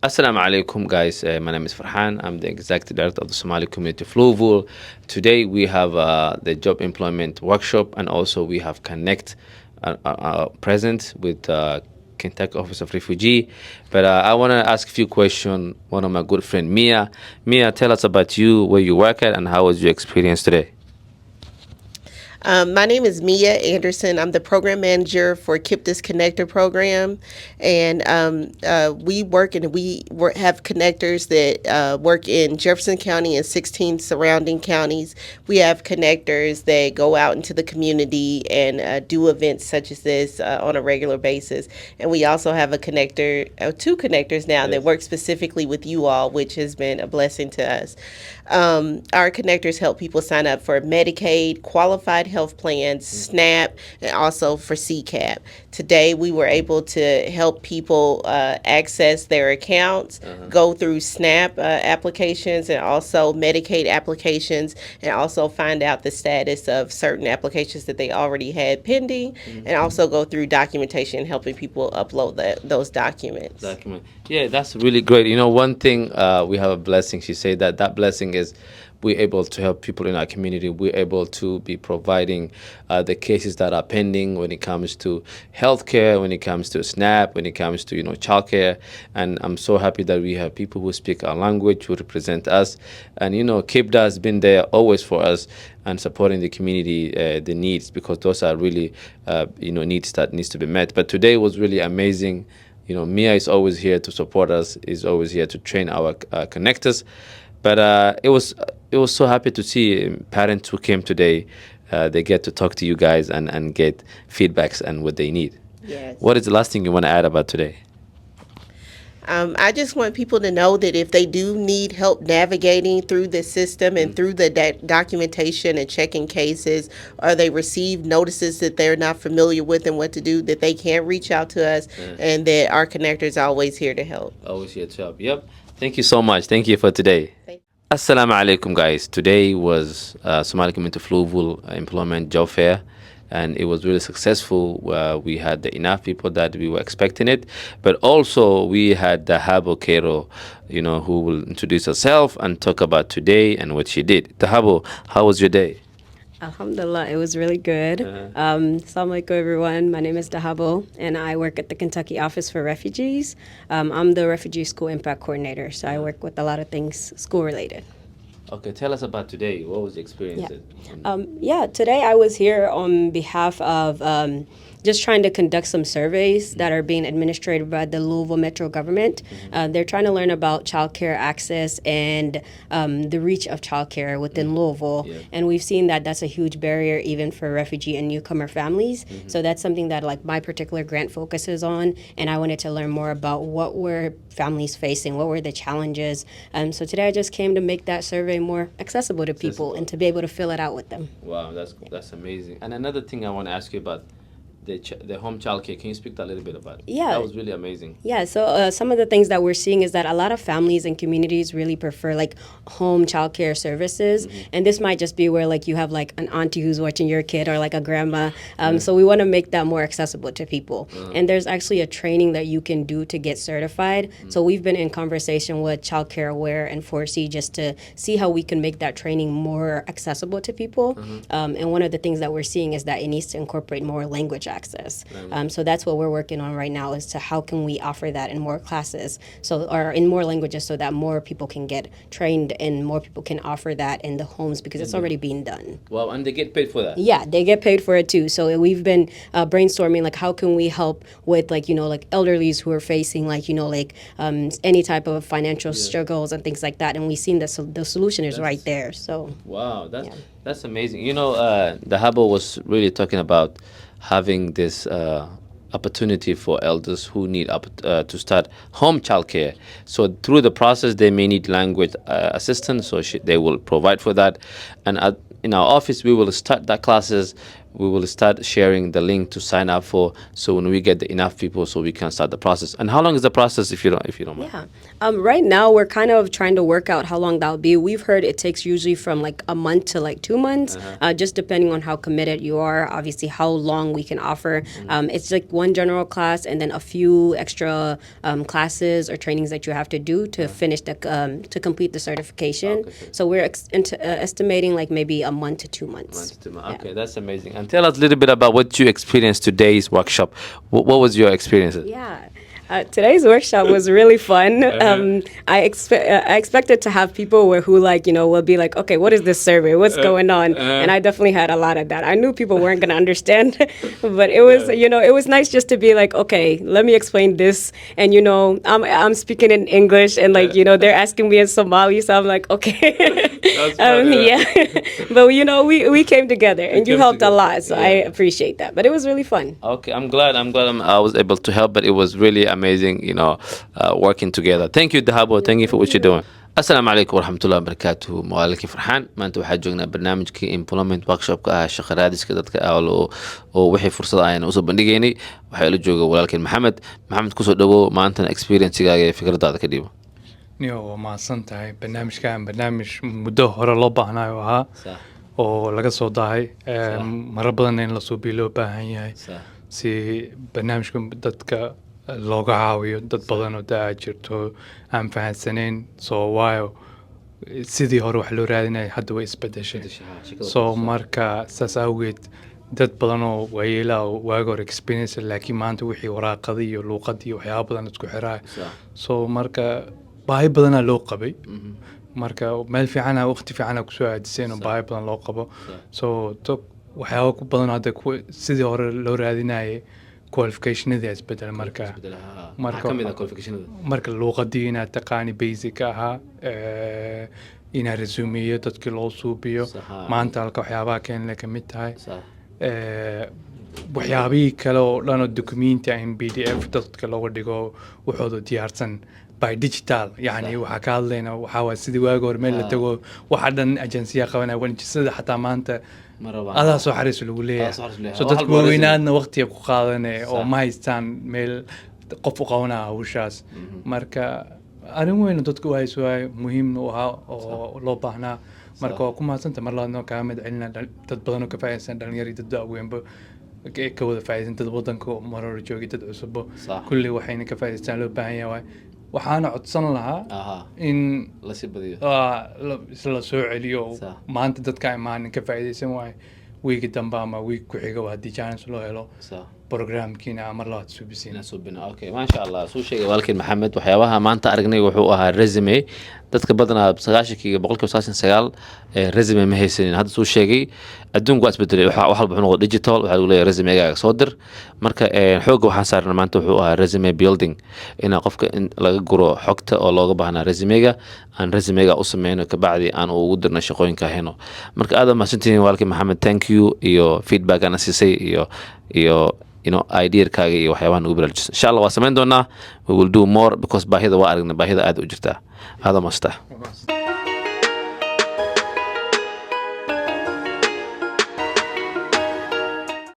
Assalamu alaikum, guys. My name is Farhan. I'm the executive director of the Somali community of Louisville. Today we have the job employment workshop, and also we have Connect present with Kentucky Office of Refugee. But I want to ask a few questions. One of my good friend Mia. Mia, tell us about you, where you work at, and how was your experience today? My name is Mia Anderson. I'm the program manager for KIP This Connector program, and we work and have connectors that work in Jefferson County and 16 surrounding counties. We have connectors that go out into the community and do events such as this on a regular basis, and we also have two connectors now that Yes. work specifically with you all, which has been a blessing to us. Our connectors help people sign up for Medicaid, qualified health plans, SNAP, and also for CCAP. Today, we were able to help people access their accounts, go through SNAP applications, and also Medicaid applications, and also find out the status of certain applications that they already had pending, and also go through documentation, helping people upload those documents. Document. Yeah, that's really great. You know, one thing we have a blessing. She said that blessing is we're able to help people in our community. We're able to be providing the cases that are pending when it comes to healthcare, when it comes to SNAP, when it comes to childcare. And I'm so happy that we have people who speak our language, who represent us. And KIPDA has been there always for us and supporting the community, the needs, because those are really needs that needs to be met. But today was really amazing. Mia is always here to support us, is always here to train our connectors. But it was so happy to see parents who came today. They get to talk to you guys and get feedbacks and what they need. Yes. What is the last thing you want to add about today? I just want people to know that if they do need help navigating through the system and through the documentation and checking cases, or they receive notices that they're not familiar with and what to do, that they can reach out to us, and that our connector is always here to help. Always here to help. Yep. Thank you so much. Thank you for today. Thank- Assalamu alaikum, guys. Today was Somali Community of Louisville Employment Job Fair, and it was really successful. We had enough people that we were expecting it, but also we had Dahabo Cairo, who will introduce herself and talk about today and what she did. Dahabo, how was your day? Alhamdulillah, it was really good. Assalamu alaikum, everyone. My name is Dahabo, and I work at the Kentucky Office for Refugees. I'm the Refugee School Impact Coordinator, so I work with a lot of things school related. Okay, tell us about today. What was the experience? Today I was here on behalf of just trying to conduct some surveys that are being administered by the Louisville Metro government. They're trying to learn about childcare access and the reach of childcare within Louisville. Yeah. And we've seen that that's a huge barrier even for refugee and newcomer families. So that's something that like my particular grant focuses on. And I wanted to learn more about what were families facing, what were the challenges. So today I just came to make that survey more accessible to people and to be able to fill it out with them. Wow, that's amazing. And another thing I want to ask you about the home childcare. Can you speak a little bit about it? Yeah. That was really amazing. Yeah, so some of the things that we're seeing is that a lot of families and communities really prefer like home childcare services, and this might just be where like you have like an auntie who's watching your kid or like a grandma. So we want to make that more accessible to people, and there's actually a training that you can do to get certified. So we've been in conversation with Childcare Aware and 4C just to see how we can make that training more accessible to people. And one of the things that we're seeing is that it needs to incorporate more language access. So that's what we're working on right now, is to how can we offer that in more classes, or in more languages, so that more people can get trained and more people can offer that in the homes, because it's already being done. Wow, and they get paid for that. Yeah, they get paid for it too. So we've been brainstorming like how can we help with like like elderlies who are facing like any type of financial struggles and things like that, and we've seen that the solution is right there. So Wow, that's amazing. The Hubble was really talking about having this opportunity for elders who need to start home childcare. So through the process, they may need language assistance, so they will provide for that. And in our office, we will start that classes we will start sharing the link to sign up for. So when we get enough people, so we can start the process. And how long is the process, if you don't mind? Yeah. Right now, we're kind of trying to work out how long that'll be. We've heard it takes usually from like a month to like 2 months, just depending on how committed you are. Obviously, how long we can offer. It's like one general class and then a few extra classes or trainings that you have to do to finish the to complete the certification. So we're estimating like maybe a month to 2 months. Okay, that's amazing. And tell us a little bit about what you experienced today's workshop. What was your experience? Yeah. Today's workshop was really fun. I expected to have people who like, will be like, okay, what is this survey? What's going on? And I definitely had a lot of that. I knew people weren't going to understand, but it was, it was nice just to be like, okay, let me explain this. And, I'm speaking in English and like, they're asking me in Somali. So I'm like, okay. Yeah. But, we came together and you helped a lot. So I appreciate that. But it was really fun. Okay, I'm glad I was able to help, but it was really amazing, working together. Thank you, Dahabo. Thank you for what you're doing. Asalaamu calaykum waraxmatullahi wabarakaatuhu. Magaalakii farxaan maanta waxaa joognaa barnaamijkii employment workshopka shaqo raadiska dadka oo wixii fursad ayaan usoo bandhigaynay. Waxaa ila jooga walaalkeen maxamed kusoo dhawow maantana experiencegaaga iyo fikradaada ka dhiibo. niyo waa mahadsan tahay barnaamij muddo hore loo baahnayo ahaa oo laga soo dahay marar badan in la suubiyo loo baahan yahay si barnaamijka dadka looga caawiyo dad badan oo daa jirto aan fahansanayn soo waayo sidii hore wax loo raadinayay hadda way isbedeshay soo marka saas awgeed dad badan oo waayeelaa oo waaga hore experience laakiin maanta wixii waraaqada iyo luuqada iyo waxyaaba badan isku xiraay soo marka baahi badanaa loo qabay marka meel fiicana waqti fiicana kusoo aadiseen oo baahi badan loo qabo soo waxyaaba ku badan hadda sidii hore loo raadinayay qualificationada isbedel marka luuqadii inaad taqaani basic ahaa inaad resumeyo dadkii loo suubiyo maanta halka waxyaabaha keenle ka mid tahay waxyaabihii kale oo dhan oo documenti in PDF dadka looga dhigo waxooda diyaarsan by digital yani waxaa ka hadlayna waxaa waa sidii waagi hore meel la tago waxa dhan agensiya qabanaya wanjisada xataa maanta adaa soo xariis lagu leeyahay so dadku waaweynaadna waqtiga ku qaadanaya oo ma haystaan meel qof u qabanaya hawshaas marka arrin weyn dadku hayso waay muhiimna u ahaa oo loo baahnaa marka waa ku mahadsanta mar labaadna kaa mid celina dad badan oo ka faa'iidaysan dhalinyaro dad waaweynba ka wada faa'iidaysan dad wadanka marar joogi dad cusubbo kulli waxayna ka faa'iidaystaan loo baahan yahay waxaana codsan lahaa in la soo celiyo maanta dadka imaanin ka faa'iidaysan waay wiigi dambe ama wiig ku xiga haddii chance loo helo programkiina mar labaad suubisina okay maasha allah soo sheegay walaalkeen maxamed waxyaabaha maanta aragnay wuxuu ahaa resume dadka badanaa 99% resume ma haysanin hadda soo sheegay adduunku waa isbedelay wax walba wuxuu noqday digital waxa uu leeyahay resume-gaaga soo dir marka xoogga waxaan saarnaa maanta wuxuu ahaa resume building in qofka laga guro xogta oo looga baahnaa resume-ga aan resume-ga u sameeyno ka bacdi aan ugu dirno shaqooyinka heno marka aad ma santiin walaalkeen maxamed thank you iyo feedback ana siisay iyo idea-kaaga iyo waxyaabaha nagu baraarujisa insha allah waa samayn doonaa we will do more because baahida waa aragnay baahida aad u jirtaa hada masta